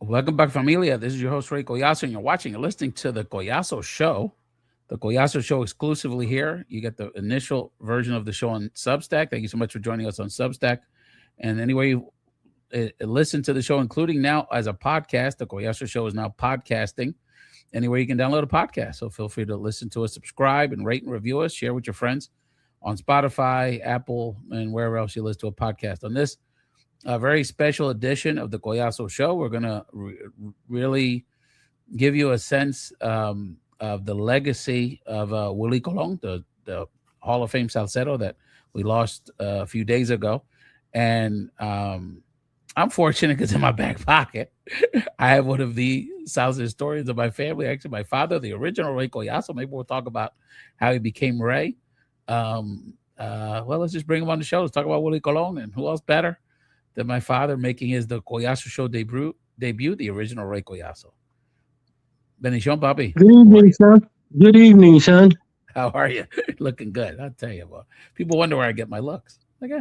Welcome back, familia. This is your host, Ray Collazo, and you're watching and listening to The Collazo Show. The Collazo Show exclusively here. You get the initial version of the show on Substack. Thank you so much for joining us on Substack. And anyway, you listen to the show, including now as a podcast. The Collazo Show is now podcasting. Anywhere you can download a podcast. So feel free to listen to us, subscribe, and rate and review us. Share with your friends on Spotify, Apple, and wherever else you listen to a podcast. On this a very special edition of the Collazo Show, we're going to really give you a sense of the legacy of Willie Colon, the Hall of Fame salsero that we lost a few days ago. And I'm fortunate because in my back pocket, I have one of the salsa historians of my family, actually my father, the original Ray Collazo. Maybe we'll talk about how he became Ray. Well, let's just bring him on the show. Let's talk about Willie Colon, and who else better than my father making the Collazo Show debut, the original Ray Collazo. Bendición, papi. Good evening, son. Good evening, son. How are you? Looking good. I'll tell you what. People wonder where I get my looks. Like,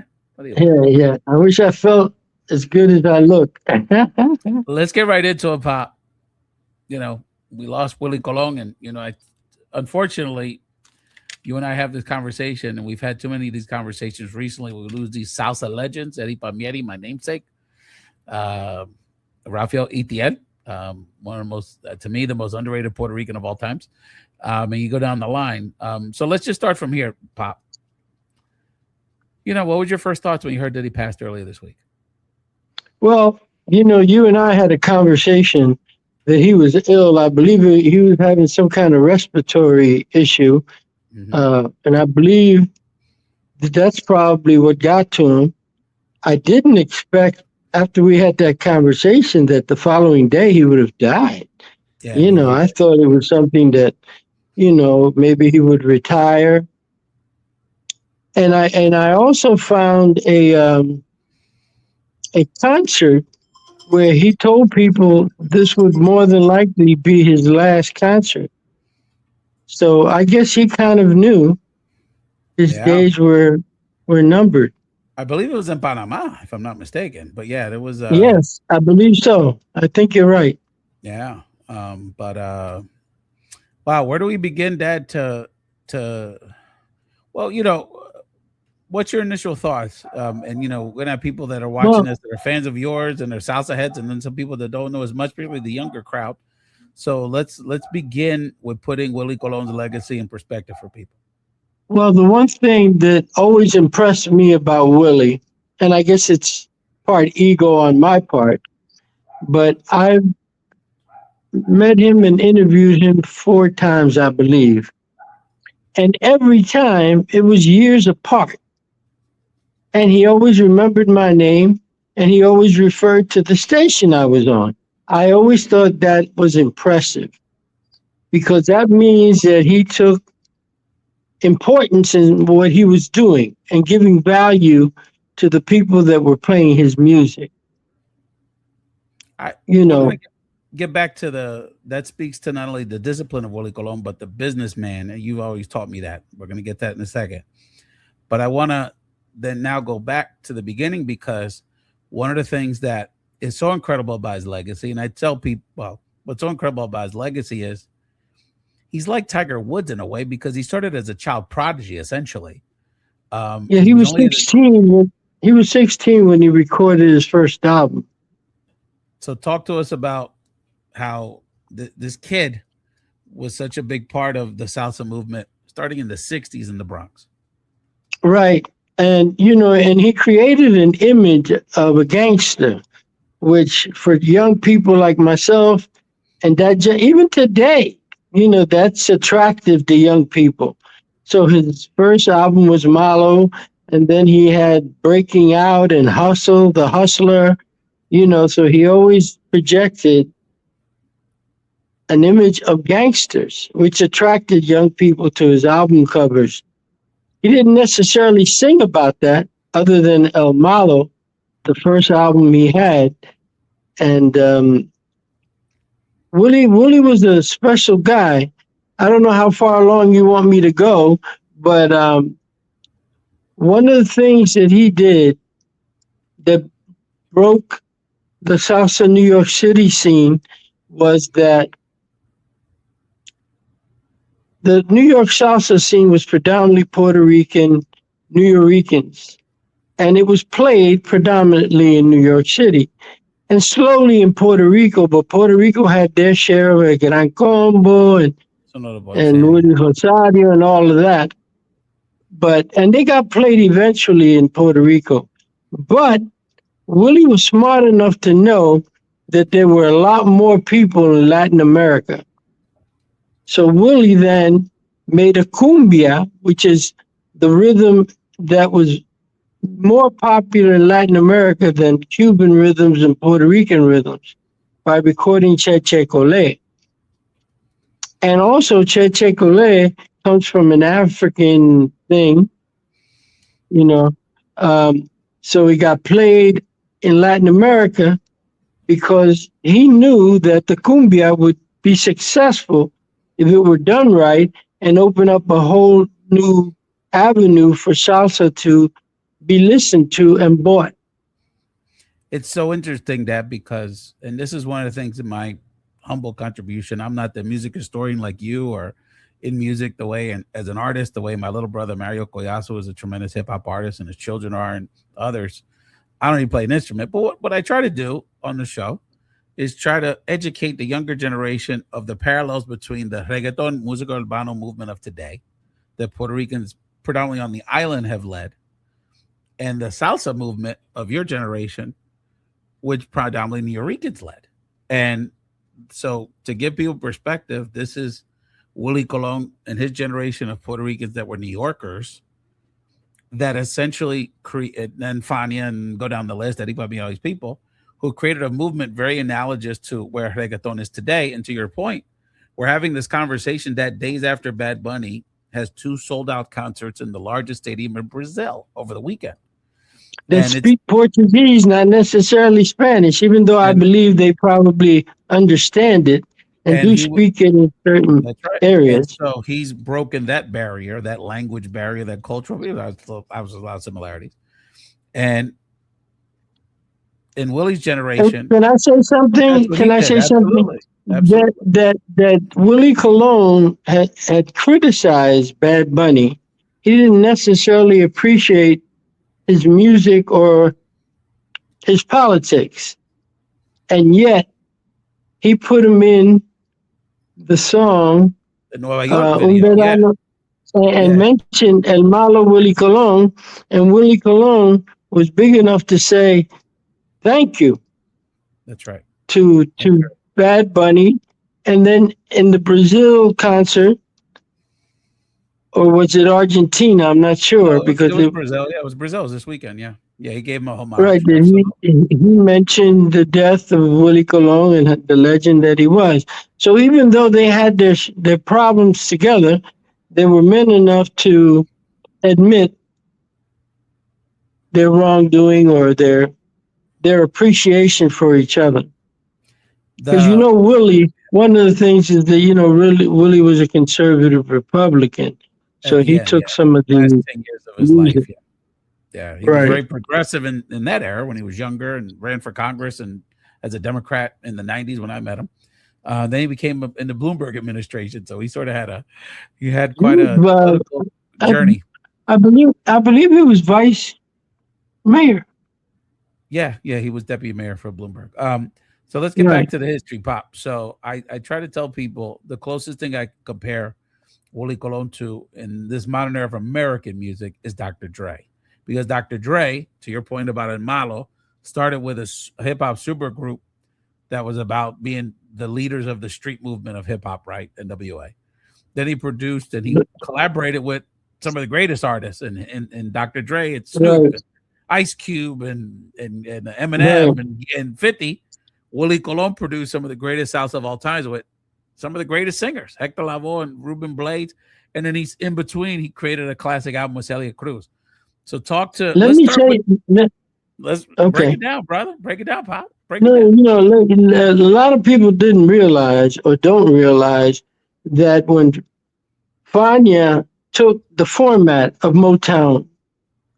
Yeah. I wish I felt as good as I look. Let's get right into it, Pop. We lost Willie Colon, and unfortunately, you and I have this conversation, and we've had too many of these conversations recently. We lose these salsa legends, Eddie Palmieri, my namesake, Rafael Etienne, one of the most, to me, the most underrated Puerto Rican of all times. And you go down the line. So let's just start from here, Pop. What was your first thoughts when you heard that he passed earlier this week? Well, you and I had a conversation that he was ill. I believe he was having some kind of respiratory issue. Mm-hmm. And I believe that's probably what got to him. I didn't expect, after we had that conversation, that the following day he would have died. Yeah, I thought it was something that, maybe he would retire. And I also found a concert where he told people this would more than likely be his last concert. So I guess he kind of knew his days were numbered. I believe it was in Panama, if I'm not mistaken. But yeah, there was. Yes, I believe so. I think you're right. Yeah. Wow, where do we begin, Dad? What's your initial thoughts? And we're gonna have people that are watching this that are fans of yours and they're salsa heads, and then some people that don't know as much, particularly the younger crowd. So let's begin with putting Willie Colon's legacy in perspective for people. Well, the one thing that always impressed me about Willie, and I guess it's part ego on my part, but I've met him and interviewed him 4 times, I believe. And every time it was years apart. And he always remembered my name, and he always referred to the station I was on. I always thought that was impressive, because that means that he took importance in what he was doing and giving value to the people that were playing his music. Get back to that speaks to not only the discipline of Willie Colon, but the businessman. And you've always taught me that. We're going to get that in a second. But I want to then now go back to the beginning, because one of the things that is so incredible about his legacy, and I tell people, what's so incredible about his legacy is he's like Tiger Woods in a way, because he started as a child prodigy, essentially. He was 16. He was 16 when he recorded his first album. So talk to us about how this kid was such a big part of the salsa movement starting in the 60s in the Bronx. Right. And, and he created an image of a gangster, which for young people like myself, and that even today, that's attractive to young people. So his first album was Malo, and then he had Breaking Out and Hustle, The Hustler, so he always projected an image of gangsters, which attracted young people to his album covers. He didn't necessarily sing about that, other than El Malo, the first album he had. And Willie was a special guy. I don't know how far along you want me to go, but one of the things that he did that broke the salsa New York City scene was that the New York salsa scene was predominantly Puerto Rican, New Yorkers, and it was played predominantly in New York City and slowly in Puerto Rico. But Puerto Rico had their share of it, Gran Combo Sonora and Ponceña. Willie Colon and all of that. And they got played eventually in Puerto Rico. But Willie was smart enough to know that there were a lot more people in Latin America. So Willie then made a cumbia, which is the rhythm that was more popular in Latin America than Cuban rhythms and Puerto Rican rhythms, by recording Che Che Cole. And also Che Che Cole comes from an African thing, you know. So he got played in Latin America because he knew that the cumbia would be successful if it were done right and open up a whole new avenue for salsa to be listened to and bought. It's so interesting that because, and this is one of the things in my humble contribution, I'm not the music historian like you or in music the way, and as an artist, the way my little brother Mario Collazo is a tremendous hip hop artist and his children are, and others. I don't even play an instrument, but what I try to do on the show is try to educate the younger generation of the parallels between the reggaeton musical urbano movement of today that Puerto Ricans predominantly on the island have led, and the salsa movement of your generation, which predominantly New Yorkers led. And so to give people perspective, this is Willie Colon and his generation of Puerto Ricans that were New Yorkers that essentially created, and Fania and go down the list, Eddie Bobby, all these people who created a movement very analogous to where reggaeton is today. And to your point, we're having this conversation that days after Bad Bunny has 2 sold out concerts in the largest stadium in Brazil over the weekend. They And speak Portuguese, not necessarily Spanish, even though I believe they probably understand it and do speak it in certain that's right. areas. And so he's broken that barrier, that language barrier, that cultural barrier. I was a lot of similarities. And in Willie's generation, can I say something? that's what Can he I did. say something? Absolutely. That Willie Colon had criticized Bad Bunny. He didn't necessarily appreciate his music or his politics, and yet he put him in the song The Nueva York video. Verano, and mentioned El Malo Willie Colon, and Willie Colon was big enough to say thank you. That's right. To Bad Bunny, and then in the Brazil concert, or was it Argentina? I'm not sure, because it was Brazil. Yeah, it was Brazil this weekend. Yeah, he gave him a homage. Right, he mentioned the death of Willie Colon and the legend that he was. So even though they had their problems together, they were men enough to admit their wrongdoing or their appreciation for each other. Because Willie, one of the things is that really Willie was a conservative Republican, so he took some of the last 10 years of his music. life. Yeah, he was very progressive in that era when he was younger and ran for Congress and as a Democrat in the 90s when I met him. Then he became in the Bloomberg administration, so he sort of had quite a political journey. I believe he was vice mayor. Yeah, he was deputy mayor for Bloomberg. So let's get back to the history, Pop. So I try to tell people the closest thing I compare Willie Colon to in this modern era of American music is Dr. Dre. Because Dr. Dre, to your point about El Malo, started with a hip-hop supergroup that was about being the leaders of the street movement of hip-hop, right, NWA. Then he produced and he collaborated with some of the greatest artists. And Dr. Dre, it's Snoop, and Ice Cube, and Eminem, and 50. Willie Colon produced some of the greatest salsa of all times with some of the greatest singers, Hector Lavoe and Ruben Blades. And then he's in between, he created a classic album with Celia Cruz. So let's break it down, brother. Break it down, Pop. Break it down. A lot of people didn't realize or don't realize that when Fania took the format of Motown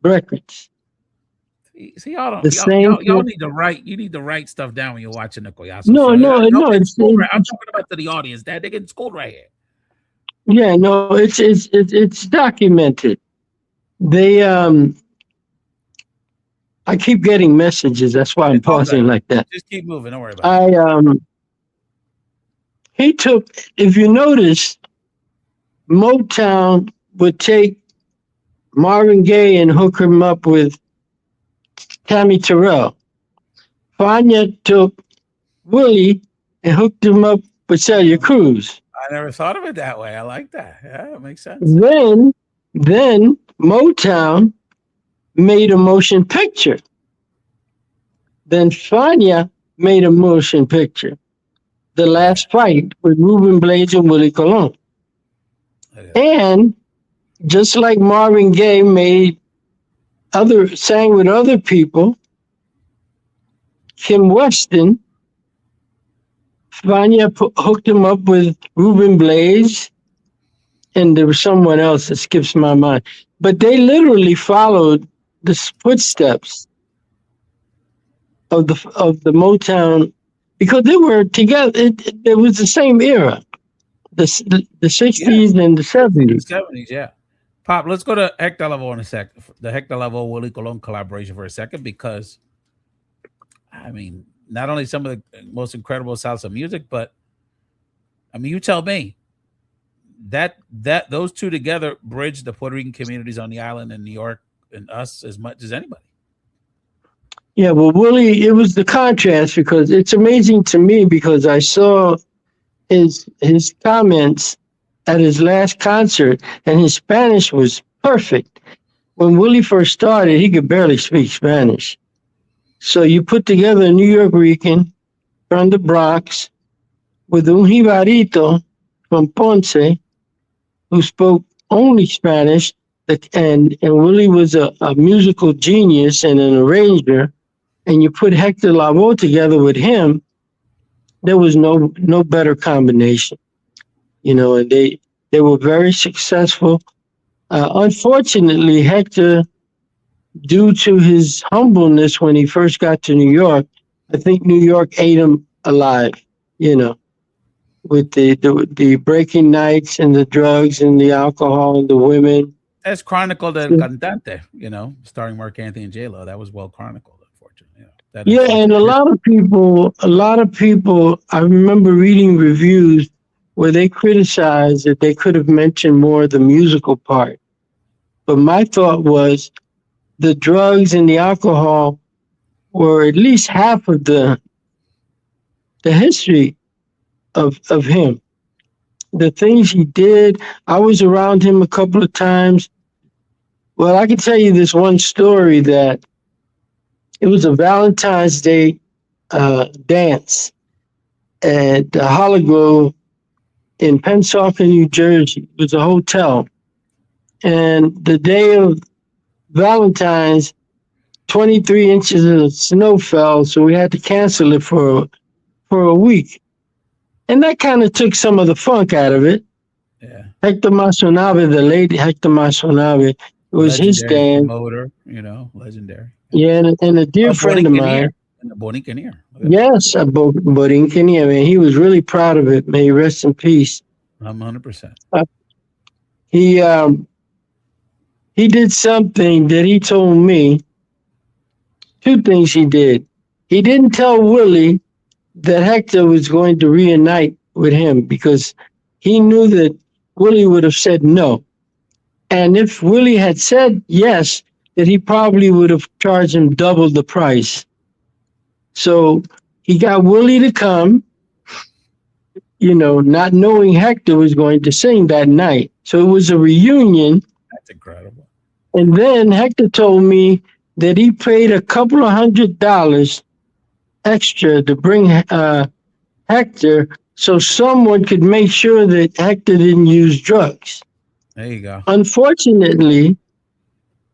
Records See, y'all don't The same y'all thing. need to write. You need to write stuff down when you're watching the Collazo No, show. no, Y'all no. getting schooled right. I'm talking about to the audience. That they're getting schooled right here. Yeah, no. It's documented. They I keep getting messages. That's why I'm It's all good. pausing like that. Just keep moving. Don't worry about it. I he took. If you notice, Motown would take Marvin Gaye and hook him up with Tammy Terrell. Fania took Willie and hooked him up with Celia Cruz. I never thought of it that way. I like that. Yeah, it makes sense. Then Motown made a motion picture. Then Fania made a motion picture. The Last Fight with Ruben Blades and Willie Colon. And just like Marvin Gaye sang with other people, Kim Weston, Fania hooked him up with Ruben Blades, and there was someone else that skips my mind. But they literally followed the footsteps of the Motown because they were together. It was the same era, the 60s and the 70s. 70s, yeah. Pop, let's go to Hector Lavoe in a sec. The Hector Lavoe Willie Colon collaboration for a second, because I mean, not only some of the most incredible salsa music, but I mean, you tell me that those two together bridge the Puerto Rican communities on the island in New York and us as much as anybody. Yeah, well, Willie, it was the contrast because it's amazing to me because I saw his comments at his last concert and his Spanish was perfect. When Willie first started, he could barely speak Spanish. So you put together a New York Rican from the Bronx with un jibarito from Ponce who spoke only Spanish, and Willie was a musical genius and an arranger, and you put Hector Lavoe together with him, there was no better combination. And they were very successful. Unfortunately, Hector, due to his humbleness when he first got to New York, I think New York ate him alive, with the breaking nights and the drugs and the alcohol and the women. That's Chronicle del Cantante, starring Mark Anthony and J-Lo. That was well chronicled, unfortunately. And a lot of people, I remember reading reviews where they criticized that they could have mentioned more of the musical part. But my thought was the drugs and the alcohol were at least half of the history of him. The things he did, I was around him a couple of times. Well, I can tell you this one story that it was a Valentine's Day dance at the Hollywood in Pensacola, New Jersey. It was a hotel. And the day of Valentine's, 23 inches of snow fell, so we had to cancel it for a week. And that kind of took some of the funk out of it. Yeah. Hector Masonave, the late Hector Masonave, it was his dance. Promoter, legendary. Yeah, and a dear friend of mine. And a Borinquenier. Yes, a Borinquenier, man. He was really proud of it. May he rest in peace. I'm 100%. He did something that he told me. Two things he did. He didn't tell Willie that Hector was going to reunite with him because he knew that Willie would have said no. And if Willie had said yes, that he probably would have charged him double the price. So he got Willie to come, not knowing Hector was going to sing that night. So it was a reunion. That's incredible. And then Hector told me that he paid a couple of $100 extra to bring Hector so someone could make sure that Hector didn't use drugs. There you go. Unfortunately,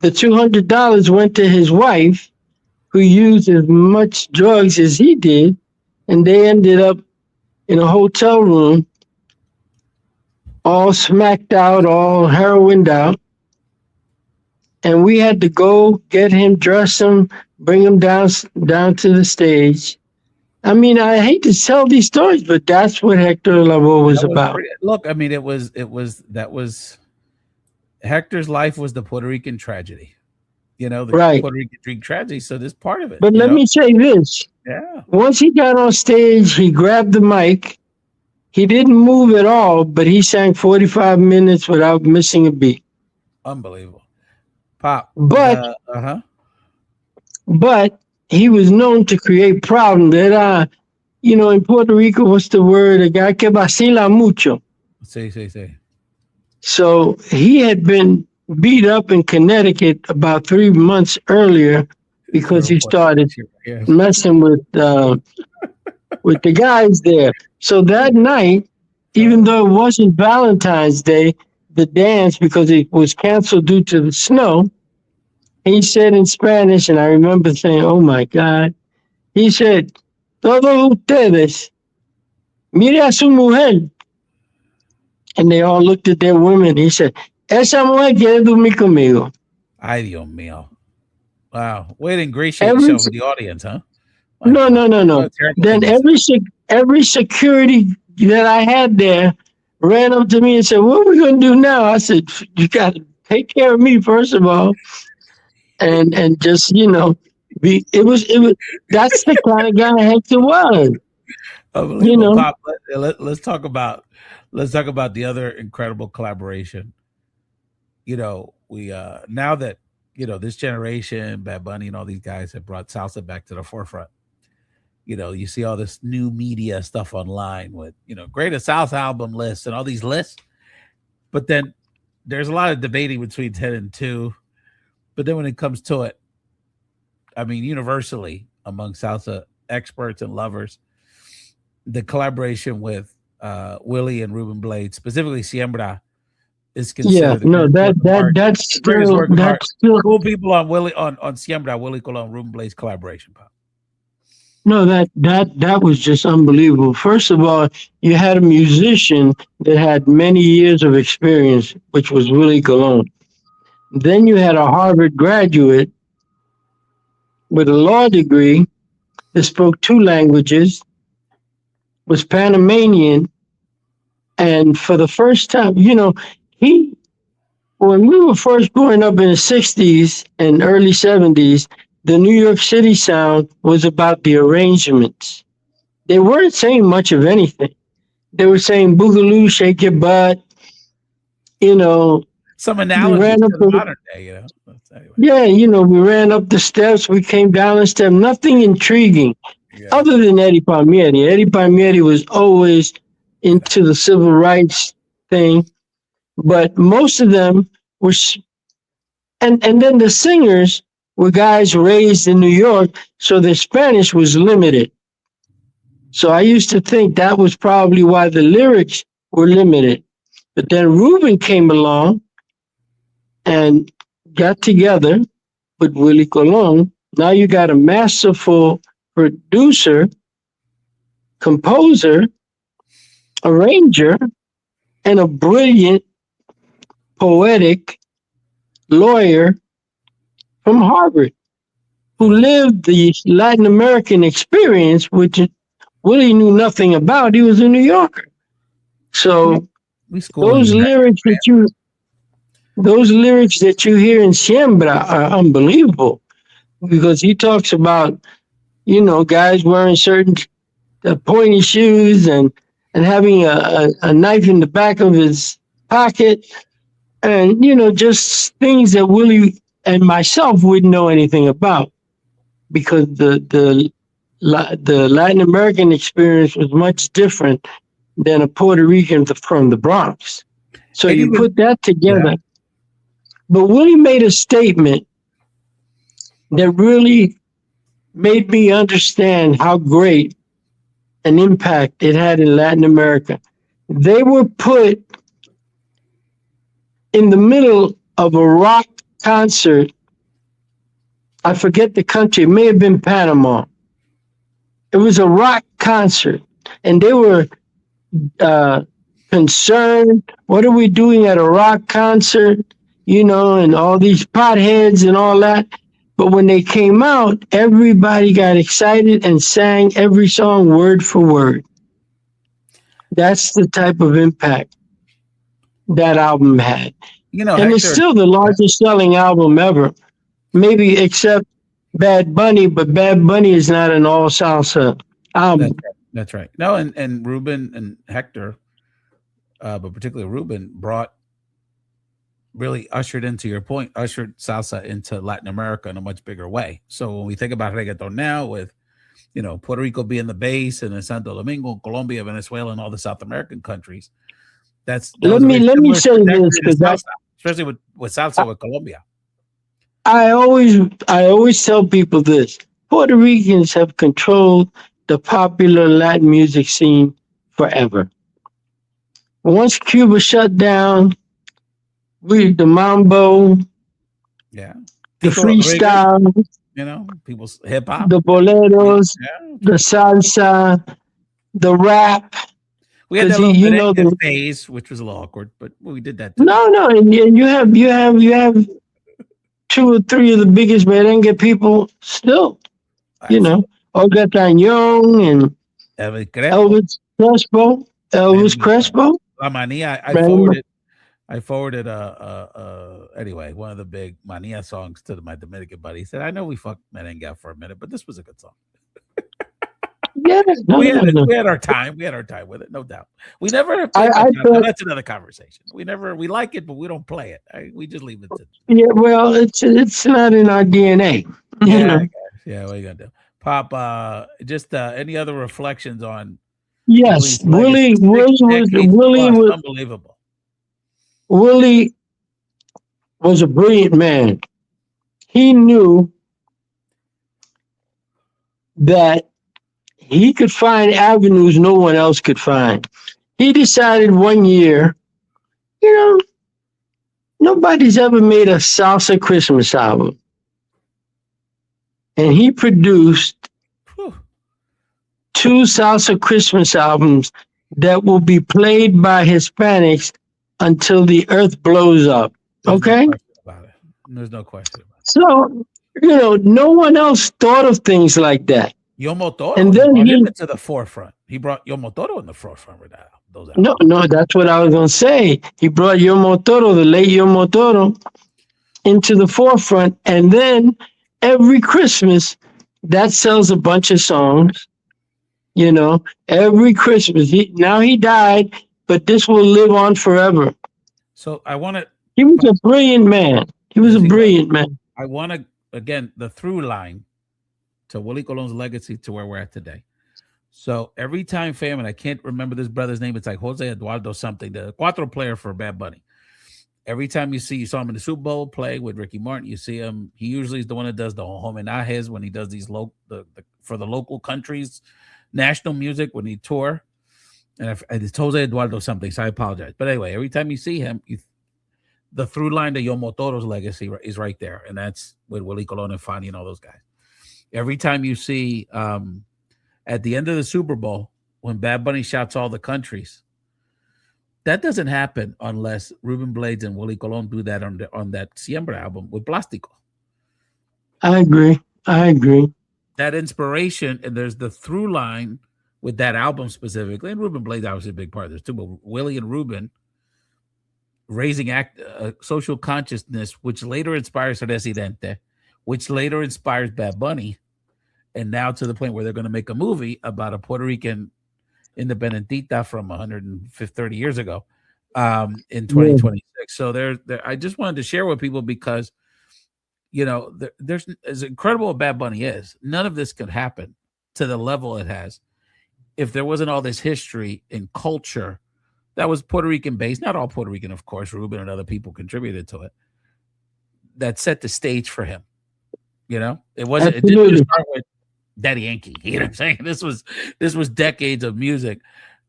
the $200 went to his wife, who used as much drugs as he did, and they ended up in a hotel room, all smacked out, all heroined out. and we had to go get him, dress him, bring him down to the stage. I mean, I hate to tell these stories, but that's what Hector Lavoe was That was about. pretty. Look, I mean, that was Hector's life was the Puerto Rican tragedy. The Right. Puerto Rican dream tragedy. So this part of it. But let me say this. Yeah, Once he got on stage, he grabbed the mic. He didn't move at all, but he sang 45 minutes without missing a beat. unbelievable. Pop. But The uh-huh. but he was known to create problems. In Puerto Rico, what's the word? A guy que vacila mucho. Say. So he had been beat up in Connecticut about 3 months earlier because he started Yeah. messing with the guys there. So that night, even though it wasn't Valentine's Day, the dance, because it was canceled due to the snow, he said in Spanish, and I remember saying, "Oh my God," he said, "Todos ustedes, mire a su mujer." And they all looked at their women. He said, "Esa mujer quiere dormir conmigo." Ay, Dios mío. Wow. Way to ingratiate Every yourself with the audience, huh? My no, God. no, no, What no. a terrible Then thing to say. every security that I had there ran up to me and said, "What are we going to do now?" I said, "You got to take care of me first of all, and just be." It was. That's the kind of guy Hector was. You Unbelievable. know. Pop, let's talk about the other incredible collaboration. We now that this generation, Bad Bunny and all these guys have brought salsa back to the forefront. You see all this new media stuff online with, greatest salsa album lists and all these lists. But then there's a lot of debating between 10 and 2. But then when it comes to it, I mean, universally among salsa experts and lovers, the collaboration with Willie and Ruben Blades, specifically Siembra, is Yeah. considered the No. greatest work That of that art. that's The greatest still work of art. that's still Cool people on on Siembra, Willie Colon, Ruben Blades collaboration. Pop. no. That was just unbelievable. First of all, you had a musician that had many years of experience, which was Willie Colon. Then you had a Harvard graduate with a law degree that spoke two languages, was Panamanian, and for the first time, he when we were first growing up in the '60s and early '70s, the New York City sound was about the arrangements. They weren't saying much of anything. They were saying boogaloo, shake your butt, you know. Some We analogies ran up to the the modern day. Anyway. Yeah, we ran up the steps, we came down the steps, nothing intriguing. Yeah. Other than Eddie Palmieri. Eddie Palmieri was always into the civil rights thing, but most of them were, and then the singers were guys raised in New York, so their Spanish was limited. So I used to think that was probably why the lyrics were limited. But then Ruben came along and got together with Willie Colon. Now you got a masterful producer, composer, arranger, and a brilliant, poetic lawyer from Harvard who lived the Latin American experience, which Willie knew nothing about. He was a New Yorker. So We school those lyrics that you hear in Siembra are unbelievable because he talks about, guys wearing certain pointy shoes and having a knife in the back of his pocket and, just things that Willie and myself wouldn't know anything about because the Latin American experience was much different than a Puerto Rican from the Bronx. So And you even put that together. yeah, But Willie made a statement that really made me understand how great an impact it had in Latin America. They were put in the middle of a rock concert. I forget the country. It may have been Panama. It was a rock concert, and they were concerned. What are we doing at a rock concert? and all these potheads and all that. But when they came out, everybody got excited and sang every song word for word. That's the type of impact that album had. And it's Hector. still the largest selling album ever. Maybe except Bad Bunny, but Bad Bunny is not an all salsa That's album. right. That's right. No, and Ruben and Hector, but particularly Ruben, brought really ushered into your point, ushered salsa into Latin America in a much bigger way. So when we think about reggaeton now, with Puerto Rico being the base, and then Santo Domingo, Colombia, Venezuela, and all the South American countries, that Let was a me very let me similar say this trajectory to because salsa, especially with salsa with Colombia. I always tell people this: Puerto Ricans have controlled the popular Latin music scene forever. Once Cuba shut down, we the mambo, Yeah, the Tito Rodriguez, freestyle, people's hip hop. the Yeah, boleros, the yeah. salsa, the rap. We had Because that little you know merengue the phase, which was a little awkward, but we did that too. no, and you have two or three of the biggest merengue people still. You know, Absolutely. Olga Tañón and El Crepo, Elvis Crespo. and Elvis Crespo. La Mania. I Remember? forwarded. I forwarded anyway, one of the big Mania songs to my Dominican buddy. He said, "I know we fucked merengue out for a minute, but this was a good song. Yeah, no, We no, had it. no. We had our time. We had our time with it, no doubt. We never I, play I bachata. thought, That's another conversation. We like it, but we don't play it. We just leave it to. yeah, well, it's not in our DNA. You Yeah, I know. guess. Yeah, what are you gonna do, Pop? Just any other reflections on Yes, Willie's legacy? Six decades Willie plus, was unbelievable. Willie was a brilliant man. He knew that he could find avenues no one else could find. He decided one year, you know, nobody's ever made a salsa Christmas album. And he produced Whew. two salsa Christmas albums that will be played by Hispanics until the earth blows up. There's no Okay? question about it. There's no question about it. So, no one else thought of things like that. Yomo Toro, And he then brought him he, into the forefront. He brought Yomo Toro in the forefront with those no, albums. no, that's what I was going to say. He brought Yomo Toro, the late Yomo Toro, into the forefront. And then every Christmas, that sells a bunch of songs. Every Christmas. Now he died, but this will live on forever. So I want to. He was a brilliant man. He was a Yes, he was. brilliant man. I want to again the through line to Willie Colon's legacy to where we're at today. So every time, fam, and I can't remember this brother's name. It's like Jose Eduardo something, the cuatro player for Bad Bunny. Every time you saw him in the Super Bowl play with Ricky Martin, you see him. He usually is the one that does the homenajes when he does these for the local countries, national music when he tour. And it's Jose Eduardo something, so I apologize. But anyway, every time you see him, the through line to Yomo Toro's legacy is right there, and that's with Willie Colon and Fanny and all those guys. Every time you see at the end of the Super Bowl when Bad Bunny shouts all the countries, that doesn't happen unless Ruben Blades and Willie Colon do that on that Siembra album with Plástico. I agree. That inspiration, and there's the through line with that album specifically, and Ruben Blades obviously a big part of this too, but Willie and Ruben raising social consciousness, which later inspires Residente, which later inspires Bad Bunny, and now to the point where they're going to make a movie about a Puerto Rican independentita from 130 years ago in 2026. So I just wanted to share with people because, there's as incredible as Bad Bunny is, none of this could happen to the level it has if there wasn't all this history and culture that was Puerto Rican based. Not all Puerto Rican, of course. Ruben and other people contributed to it. That set the stage for him. It wasn't. It didn't just start with Daddy Yankee. You know what I'm saying? This was decades of music.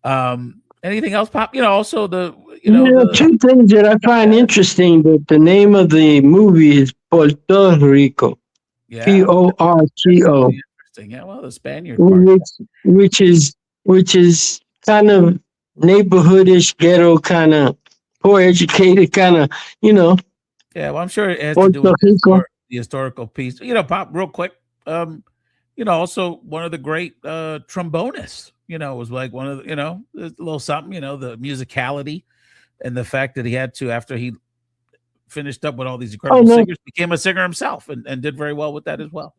Anything else, Pop? Also two things that I find interesting. That the name of the movie is Puerto Rico. Yeah. Porto. Interesting. Yeah. Well, the Spaniard part. Which is kind of neighborhoodish, ghetto kind of, poor educated kind of, Yeah, well, I'm sure it has to do Puerto with Rico. the historical piece. Pop, real quick. Also one of the great trombonists. Was like one of the, a little something. The musicality and the fact that he had to, after he finished up with all these Oh incredible no, singers, became a singer himself and did very well with that as well.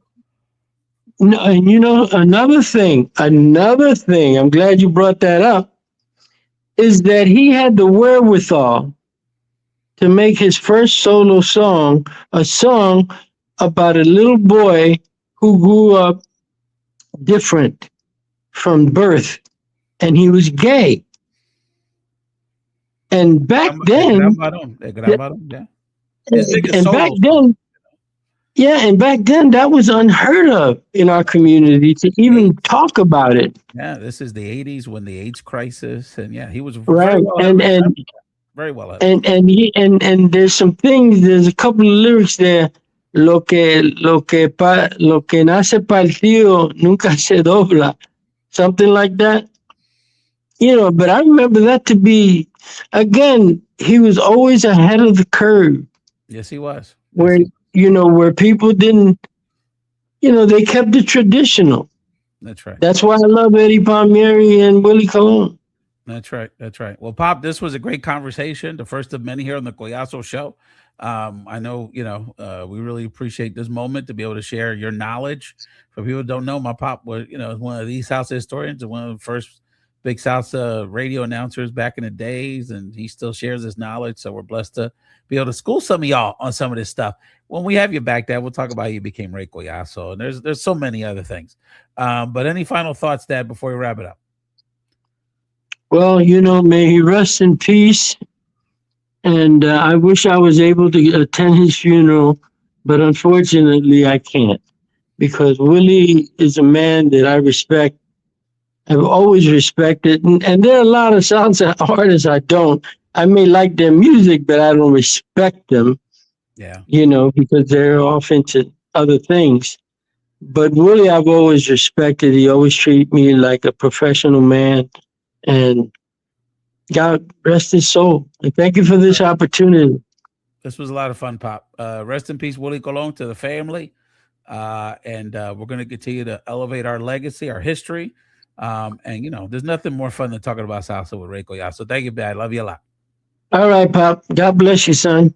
no, and another thing. I'm glad you brought that up. Is that he had the wherewithal to make his first solo song a song about a little boy who grew up different from birth, and he was gay. And back then, Yeah. His biggest and back solo song. then, yeah, and back then that was unheard of in our community to even talk about it, Yeah, this is the '80s when the AIDS crisis, and yeah, he was very right? well represented. Very well. And there's some things. There's a couple of lyrics there. Lo que nace partido nunca se dobla, something like that. But I remember that to be, again, he was always ahead of the curve. Yes, he was. Where where people didn't, they kept it traditional. That's right. That's why I love Eddie Palmieri and Willie Colon. That's right. That's right. Well, Pop, this was a great conversation, the first of many here on the Collazo Show. I know, we really appreciate this moment to be able to share your knowledge. For people who don't know, my pop was, one of these salsa historians and one of the first big salsa radio announcers back in the days, and he still shares his knowledge. So we're blessed to be able to school some of y'all on some of this stuff. When we have you back, Dad, we'll talk about how you became Ray Collazo, and there's so many other things. But any final thoughts, Dad, before we wrap it up? Well, may he rest in peace. And I wish I was able to attend his funeral, but unfortunately I can't, because Willie is a man that I respect. I've always respected. And there are a lot of salsa artists I don't. I may like their music, but I don't respect them. Yeah. Because they're off into other things. But Willie, I've always respected. He always treated me like a professional man. And God rest his soul. And thank you for this opportunity. This was a lot of fun, Pop. Rest in peace, Willie Colon, to the family. And we're going to continue to elevate our legacy, our history. And, there's nothing more fun than talking about salsa with Ray Collazo. So thank you, Dad. Love you a lot. All right, Pop. God bless you, son.